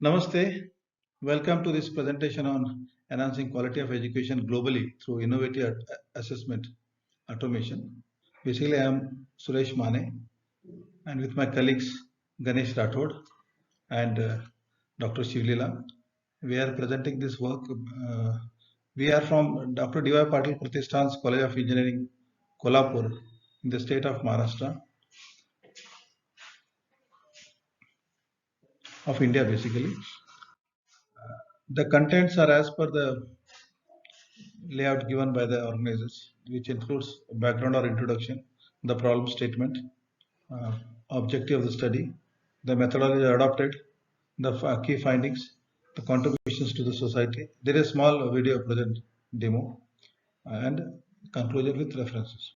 Namaste. Welcome to this presentation on enhancing quality of education globally through innovative assessment automation. Basically, I am Suresh Mane and with my colleagues Ganesh Rathod and Dr. Shivlila. We are presenting this work. We are from Dr. D.Y. Patil Pratishtan's College of Engineering, Kolhapur, in the state of Maharashtra, of India basically. The contents are as per the layout given by the organizers, which includes background or introduction, the problem statement, uh, objective of the study, the methodology adopted, the key findings, the contributions to the society. There is a small video present demo and conclusion with references.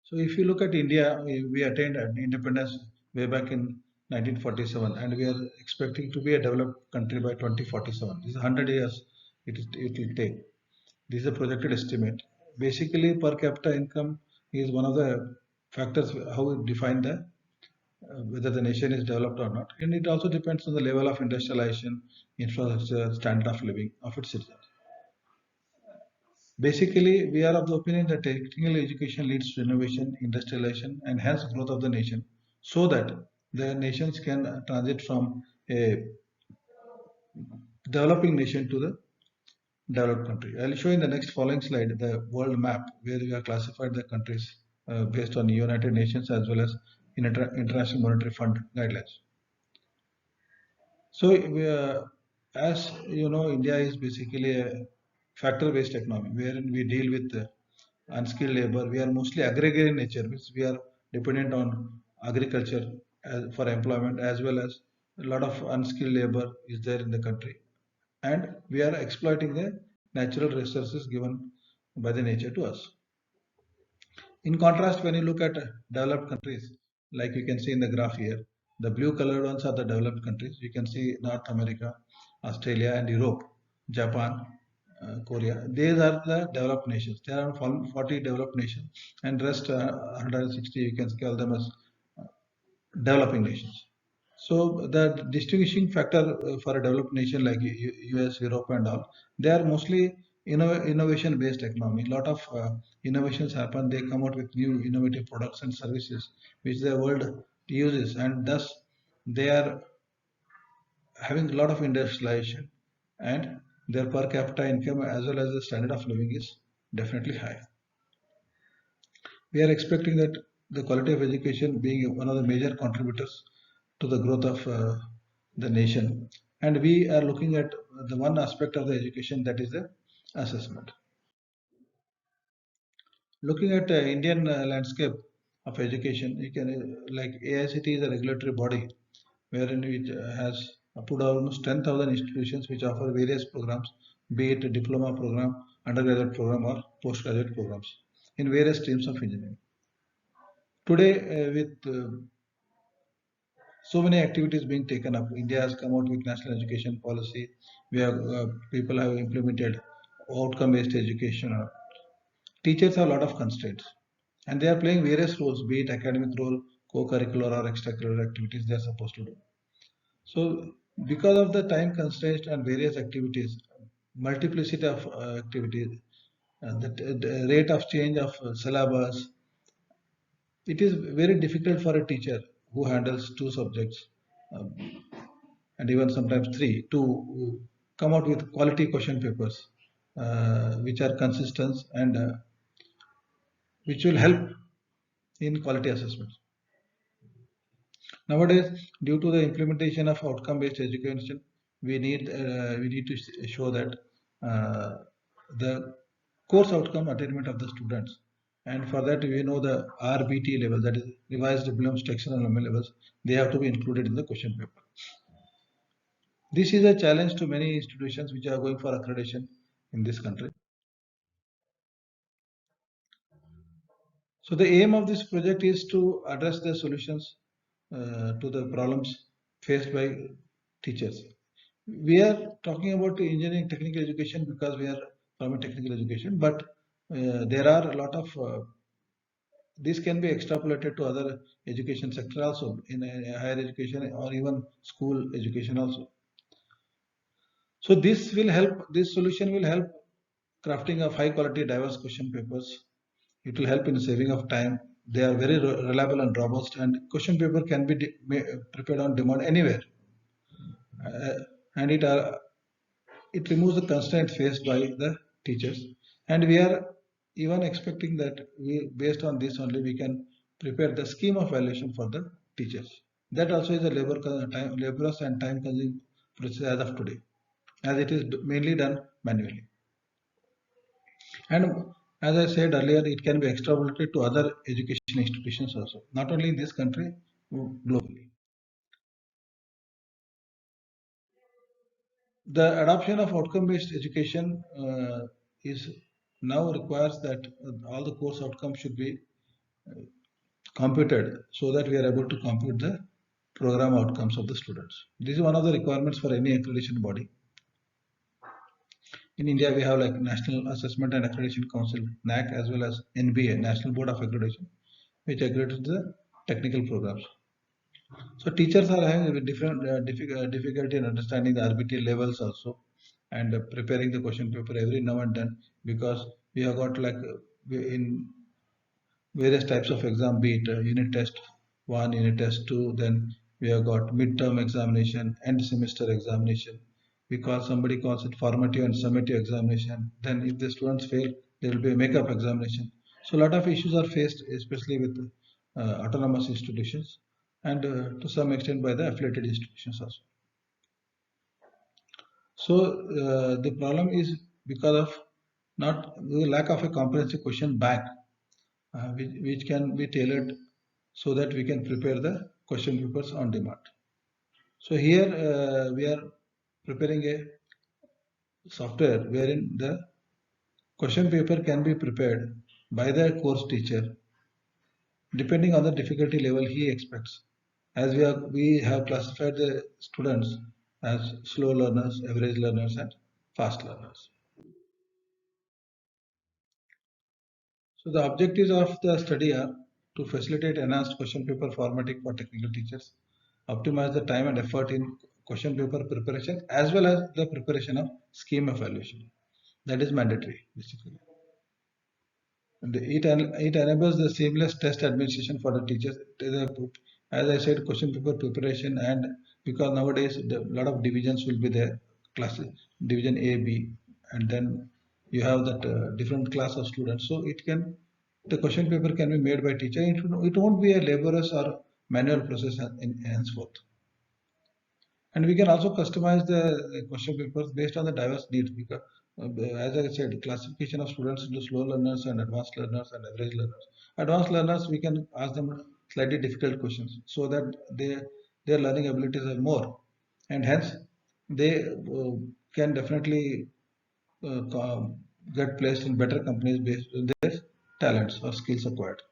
So if you look at India, we attained independence way back in 1947 and we are expecting to be a developed country by 2047. This is 100 years it will take. This is a projected estimate. Basically, per capita income is one of the factors how we define the whether the nation is developed or not, and it also depends on the level of industrialization, infrastructure, standard of living of its citizens. Basically, we are of the opinion that technical education leads to innovation, industrialization, and hence growth of the nation, so that the nations can transit from a developing nation to the developed country. I'll show in the next following slide the world map where we have classified the countries based on United Nations as well as International Monetary Fund guidelines. So, as you know, India is basically a factor-based economy wherein we deal with unskilled labor. We are mostly agrarian in nature, which we are dependent on agriculture for employment as well as a lot of unskilled labor is there in the country, and we are exploiting the natural resources given by the nature to us. In contrast, when you look at developed countries, like you can see in the graph here, the blue colored ones are the developed countries. You can see North America, Australia, and Europe, Japan, Korea. These are the developed nations. There are 40 developed nations, and rest 160 you can call them as developing nations. So the distinguishing factor for a developed nation like US, Europe, and all, they are mostly innovation-based economy. A lot of innovations happen. They come out with new innovative products and services which the world uses, and thus they are having a lot of industrialization, and their per capita income as well as the standard of living is definitely high. We are expecting that the quality of education being one of the major contributors to the growth of the nation, and we are looking at the one aspect of the education, that is the assessment. Looking at Indian landscape of education, you can like AICT is a regulatory body wherein it has approved almost 10,000 institutions which offer various programs, be it a diploma program, undergraduate program, or postgraduate programs in various streams of engineering. Today, with so many activities being taken up, India has come out with national education policy. We have people have implemented outcome-based education. Teachers have a lot of constraints, and they are playing various roles, be it academic role, co-curricular or extracurricular activities they are supposed to do. So, because of the time constraints and various activities, multiplicity of activities, the rate of change of syllabus, it is very difficult for a teacher who handles two subjects um, and even sometimes three to come out with quality question papers which are consistent and which will help in quality assessment. Nowadays, due to the implementation of outcome-based education, we need to show that the course outcome attainment of the students, and for that we know the RBT level, that is revised Bloom's taxonomy levels, they have to be included in the question paper. This is a challenge to many institutions which are going for accreditation in this country. So the aim of this project is to address the solutions to the problems faced by teachers. We are talking about engineering technical education because we are from a technical education, but there are a lot of this can be extrapolated to other education sector also, in higher education or even school education also. So this solution will help crafting of high quality diverse question papers. It will help in saving of time. They are very reliable and robust, and question paper can be prepared on demand anywhere. And it removes the constraint faced by the teachers. And we are even expecting that based on this only, we can prepare the scheme of evaluation for the teachers. That also is a laborious and time consuming process as of today, as it is mainly done manually. And as I said earlier, it can be extrapolated to other education institutions also, not only in this country, globally. The adoption of outcome-based education is now requires that all the course outcomes should be computed so that we are able to compute the program outcomes of the students. This is one of the requirements for any accreditation body. In India, we have like National Assessment and Accreditation Council, NAC, as well as NBA, National Board of Accreditation, which accredits the technical programs. So teachers are having a different difficulty in understanding the RBT levels also, and preparing the question paper every now and then, because we have got like in various types of exam, be it unit test 1, unit test 2, then we have got midterm examination, end semester examination. Somebody calls it formative and summative examination. Then if the students fail, there will be a makeup examination. So a lot of issues are faced, especially with autonomous institutions, and to some extent by the affiliated institutions also. So the problem is because of not the lack of a comprehensive question bank, which can be tailored so that we can prepare the question papers on demand. So here we are preparing a software wherein the question paper can be prepared by the course teacher depending on the difficulty level he expects. As we have classified the students as slow learners, average learners, and fast learners. So the objectives of the study are to facilitate enhanced question paper formatting for technical teachers, optimize the time and effort in question paper preparation, as well as the preparation of scheme evaluation. That is mandatory, basically. And it enables the seamless test administration for the teachers. As I said, question paper preparation, and because nowadays a lot of divisions will be there, class division A, B, and then you have that different class of students. So the question paper can be made by teacher. It won't be a laborious or manual process in henceforth. And we can also customize the question papers based on the diverse needs, because as I said, classification of students into slow learners and advanced learners and average learners. Advanced learners, we can ask them slightly difficult questions so that their learning abilities are more, and hence they can definitely get placed in better companies based on their talents or skills acquired.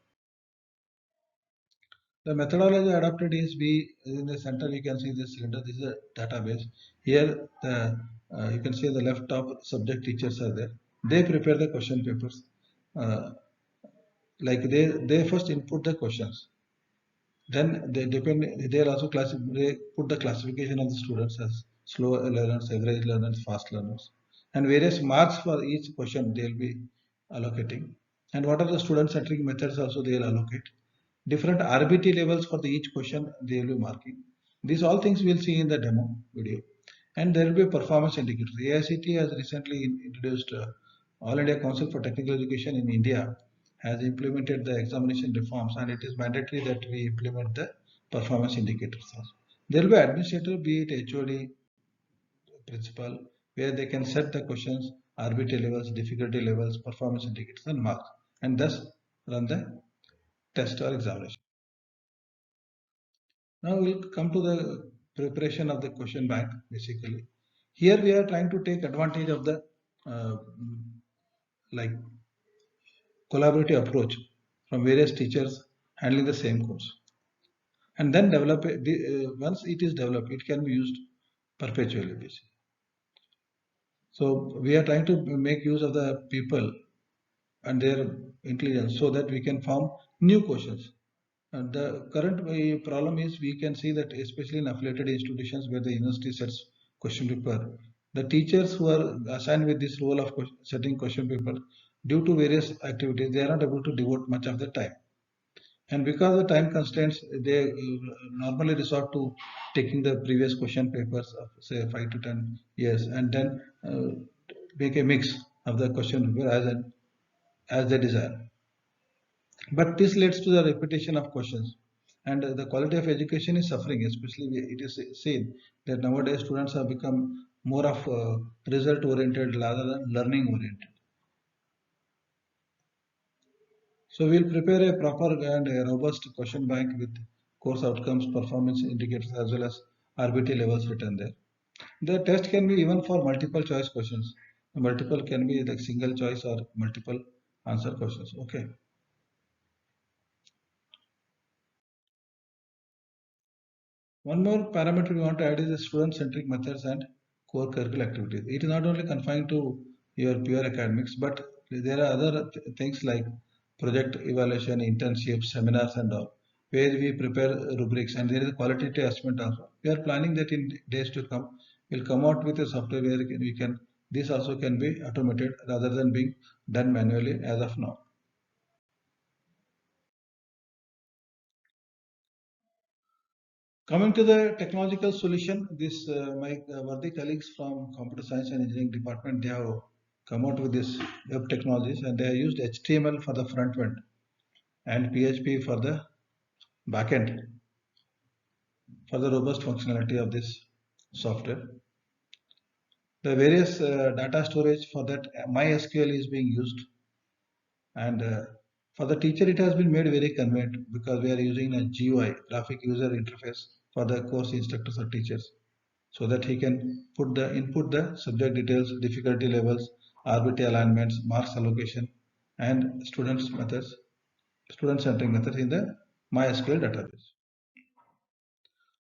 The methodology adopted is, we in the center you can see this cylinder. This is a database. Here you can see the left top subject teachers are there. They prepare the question papers. Uh, like they first input the questions. Then they'll also they put the classification of the students as slow learners, average learners, fast learners, and various marks for each question they'll be allocating. And what are the student centric methods also they'll allocate. Different RBT levels for each question they will be marking. These all things we'll see in the demo video. And there will be a performance indicator. AICT has recently introduced All India Council for Technical Education in India has implemented the examination reforms, and it is mandatory that we implement the performance indicators also. There will be administrator, be it HOD, principal, where they can set the questions, RBT levels, difficulty levels, performance indicators, and marks, and thus run the test or examination. Now we'll come to the preparation of the question bank. Basically, here we are trying to take advantage of the uh, like collaborative approach from various teachers handling the same course, and then develop it. Once it is developed, it can be used perpetually, basically. So we are trying to make use of the people and their intelligence so that we can form new questions. And the current problem is we can see that especially in affiliated institutions where the university sets question paper, the teachers who are assigned with this role of setting question paper, due to various activities, they are not able to devote much of the time. And because of the time constraints, they normally resort to taking the previous question papers of say 5 to 10 years and then make a mix of the question paper as they desire. But this leads to the repetition of questions, and the quality of education is suffering. Especially, it is seen that nowadays students have become more of result oriented rather than learning oriented. So we'll prepare a proper and a robust question bank with course outcomes, performance indicators, as well as RBT levels written there. The test can be even for multiple choice questions. The multiple can be like single choice or multiple answer questions. Okay. One more parameter we want to add is the student-centric methods and core curricular activities. It is not only confined to your pure academics, but there are other things like project evaluation, internships, seminars, and all, where we prepare rubrics, and there is a qualitative assessment also. We are planning that in days to come, we'll come out with a software where we can. This also can be automated rather than being done manually as of now. Coming to the technological solution, this my worthy colleagues from Computer Science and Engineering Department, they have come out with this web technologies, and they have used HTML for the front end and PHP for the back end for the robust functionality of this software. The various data storage for that MySQL is being used, and for the teacher it has been made very convenient because we are using a GUI, graphic user interface, for the course instructors or teachers, so that he can input the subject details, difficulty levels, RBT alignments, marks allocation, and student centering methods in the MySQL database.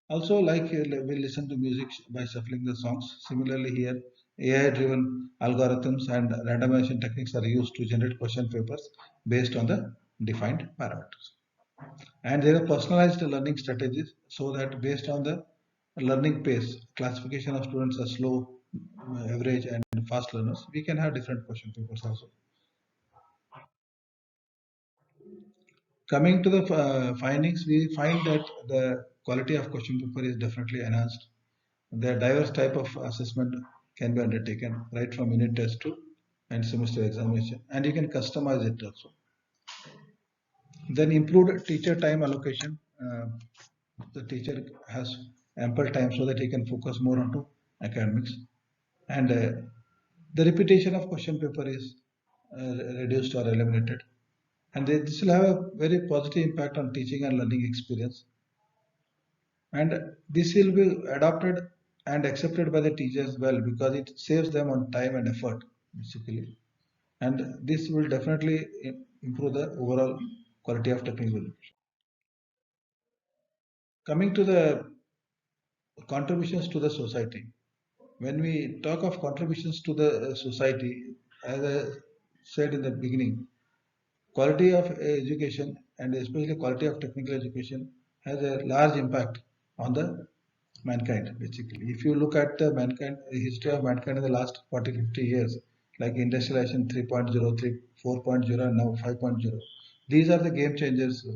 Also, like we listen to music by shuffling the songs. Similarly, here AI-driven algorithms and randomization techniques are used to generate question papers based on the defined parameters. And there are personalized learning strategies so that based on the learning pace, classification of students as slow, average, and fast learners, we can have different question papers also. Coming to the findings, we find that the quality of question paper is definitely enhanced. The diverse type of assessment can be undertaken right from unit test to end semester examination, and you can customize it also. Then improved teacher time allocation. The teacher has ample time so that he can focus more onto academics, and the repetition of question paper is reduced or eliminated, and this will have a very positive impact on teaching and learning experience, and this will be adopted and accepted by the teachers well because it saves them on time and effort basically, and this will definitely improve the overall quality of technical education. Coming to the contributions to the society, when we talk of contributions to the society, as I said in the beginning, quality of education and especially quality of technical education has a large impact on the mankind basically. If you look at the mankind history of mankind in the last 40 50 years, like industrialization 3.0, 4.0, and now 5.0, these are the game changers,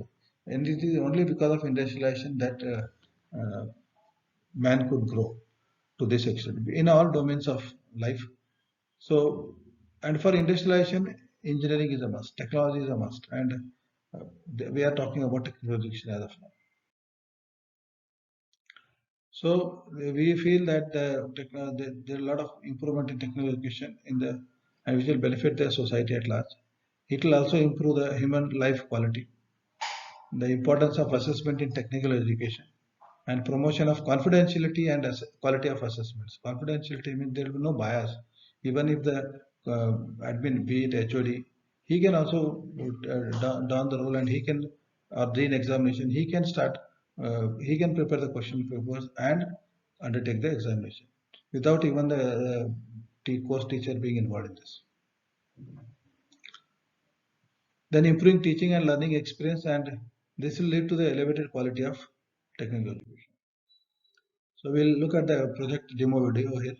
and it is only because of industrialization that man could grow to this extent in all domains of life. So, and for industrialization, engineering is a must, technology is a must, and we are talking about technical education as of now. So we feel that there are a lot of improvement in technical education in the and which will benefit the society at large. It will also improve the human life quality, the importance of assessment in technical education, and promotion of confidentiality and quality of assessments. Confidentiality means there will be no bias. Even if the admin, be it HOD, he can also down the roll and he can, or during examination, he can prepare the question papers and undertake the examination without even the course teacher being involved in this. then improving teaching and learning experience, and this will lead to the elevated quality of technical education. So we'll look at the project demo video here.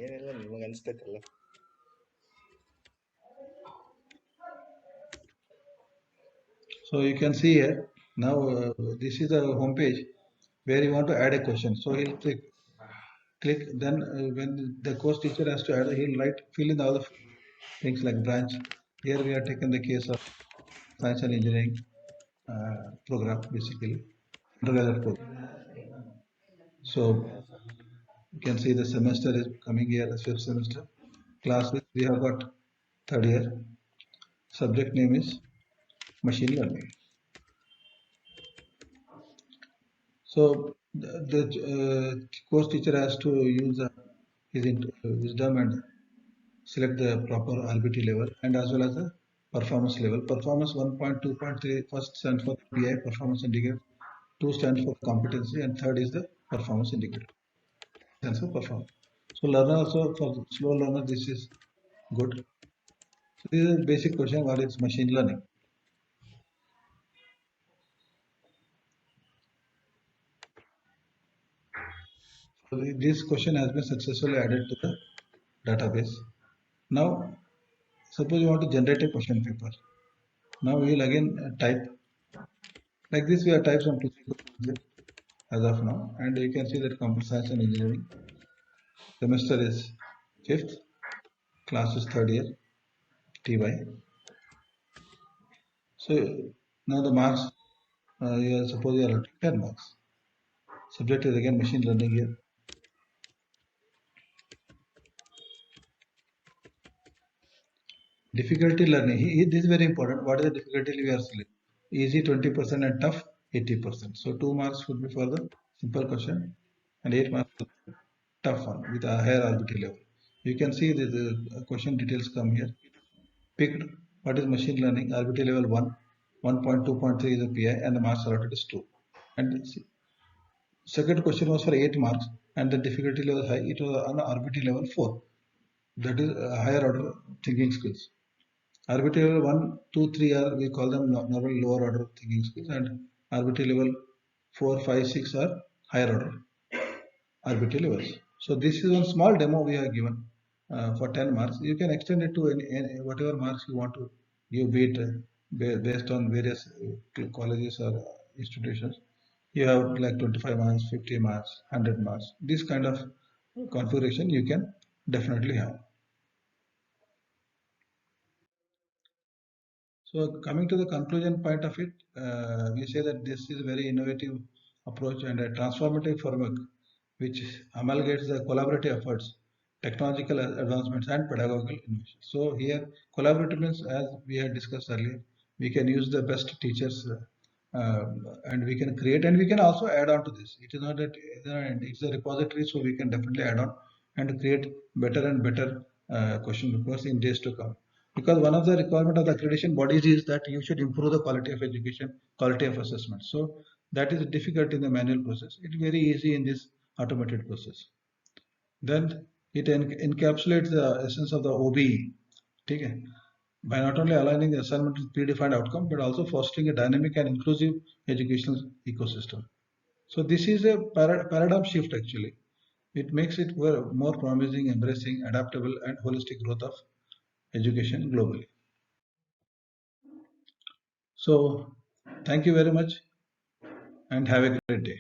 ಏನಿಲ್ಲ ನಿಮಗೆ ಅನಿಸ್ತೈತಲ್ಲ. So you can see here now this is the home page where you want to add a question. So he'll click, then when the course teacher has to add, he'll write, fill in all the things like branch. Here we are taken the case of science and engineering program, basically undergraduate program. So you can see the semester is coming here, the fifth semester. Classes we have got third year. Subject name is machine learning. So the course teacher has to use his wisdom and select the proper RBT level and as well as the performance level. Performance 1.2.3 first stands for PI, performance indicator. 2 stands for competency and third is the performance indicator. Stands for performance. So learner also, for slow learner this is good. So this is a basic question, what is machine learning? So this question has been successfully added to the database. Now suppose you want to generate a question paper. Now we will again type like this. We have typed some 2 3 questions as of now, and you can see that computer science and engineering semester is fifth, class is third year, TY. So now the marks, you are suppose you are 10 marks. Subject is again machine learning here. Difficulty learning. This is very important. What is the difficulty we are selecting? Easy 20% and tough 80%. So 2 marks would be for the simple question and 8 marks for the tough one with a higher RBT level. You can see the question details come here. Picked what is machine learning, RBT level 1, 1.2.3 is the PI and the marks allotted is 2. And second question was for 8 marks and the difficulty level high, it was on RBT level 4. That is higher order thinking skills. RBT level 1, 2, 3 are, we call them normally lower order thinking skills, and RBT level 4, 5, 6 are higher order RBT levels. So this is one small demo we have given for 10 marks. You can extend it to any whatever marks you want to give, be it based on various colleges or institutions. You have like 25 marks, 50 marks, 100 marks. This kind of configuration you can definitely have. So coming to the conclusion point of it, we say that this is a very innovative approach and a transformative framework which amalgamates the collaborative efforts, technological advancements and pedagogical innovation. So here collaborative means, as we had discussed earlier, we can use the best teachers and we can create and we can also add on to this. It is not that it's a repository, so we can definitely add on and create better and better question papers in days to come. Because one of the requirement of the accreditation bodies is that you should improve the quality of education, quality of assessment. So that is difficult in the manual process. It's very easy in this automated process. Then it encapsulates the essence of the OBE. Okay? By not only aligning the assignment with predefined outcome, but also fostering a dynamic and inclusive educational ecosystem. So this is a paradigm shift actually. It makes it more promising, embracing, adaptable, and holistic growth of education globally. So thank you very much and have a great day.